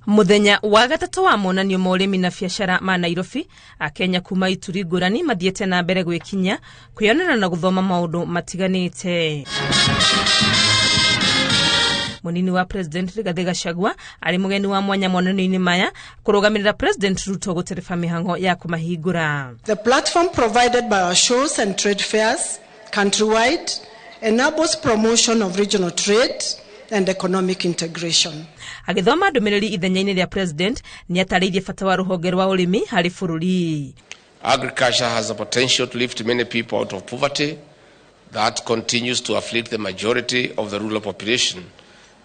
Muthenya wa gatatu wa monanio ma ũrĩmi na biacara ma Nairobi, Akenya kuma ituri ngũrani mathiĩte na mbere gwĩkinya kwĩyonera na gũthoma maũndũ matiganĩte. Munini wa President Rigathi Gachagua arĩ mũgeni wa mwanya monanio-inĩ maya kũrũgamĩrĩra President Ruto gũtereba mĩhang'o ya kũmahingũra. The platform provided by our shows and trade fairs countrywide enables promotion of regional trade and economic integration. Agĩthoma ndũmĩrĩri ithenya-inĩ rĩa President nĩ atarĩirie bata wa rũhonge rwa ũrĩmi harĩ bũrũri. Agriculture has the potential to lift many people out of poverty that continues to afflict the majority of the rural population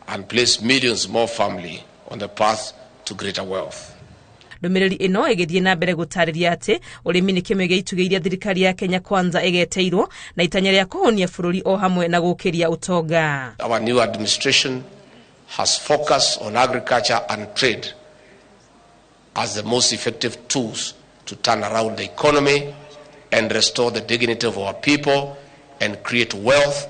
and place millions more firmly on the path to greater wealth. Ndũmĩrĩri ĩno ĩgĩthiĩ na mbere gũtarĩria atĩ ũrĩmi nĩ kĩmwe gĩa itugĩ iria thirikari ya Kenya Kwanza ĩgeteirwo na itanya rĩa kũhonia bũrũri o hamwe na gũkĩria ũtonga. Our new administration has focused on agriculture and trade as the most effective tools to turn around the economy and restore the dignity of our people and create wealth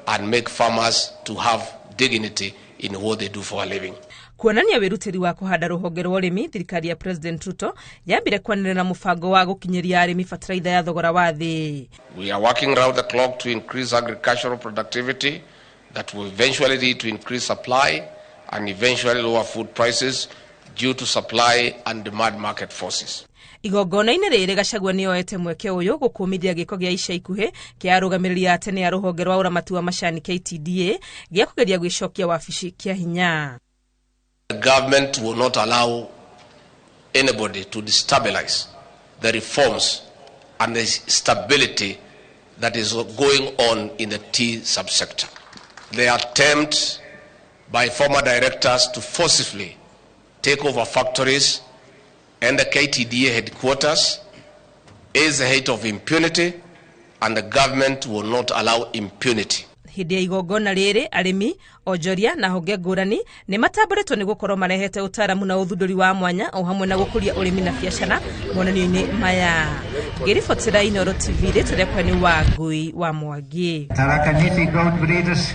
and make farmers to have dignity in what they do for a living. Kuonania wĩrutĩri wa kũhanda rũhonge rwa ũrĩmi, thirikari ya President Ruto yambire kwanĩrĩra mũbango wa gũkinyĩria arĩmi bataraitha ya thogora wa thĩ. We are working round the clock to increase agricultural productivity that will eventually lead to increased supply and eventually lower food prices due to supply and demand market forces. Igongona-inĩ rĩrĩ Gachagua nĩoete mweke ũyũ gũkũmithia gĩko gĩa ica ikuhĩ kĩa arũgamĩrĩri a tene ya rũhonge rwa ũramati wa macani KTDA gĩa kũgeria gwĩcokia wabici kĩa hinya. The government will not allow anybody to destabilize the reforms and the stability that is going on in the tea subsector. The attempt by former directors to forcibly take over factories and the KTDA headquarters is the height of impunity, and the government will not allow impunity. Hĩndĩ ya igongona rĩrĩ arĩmi, wonjoria na honge ngũrani nĩ matambũrĩtwo nĩ gũkorwo marehete ũtaaramu na ũthundũri wa mwanya o hamwe na gũkũria ũrĩmi na biacara monanio-inĩ maya. Ngĩribotera Inooro TV rĩtũrĩa kwani wa Ngui wa Mwangi.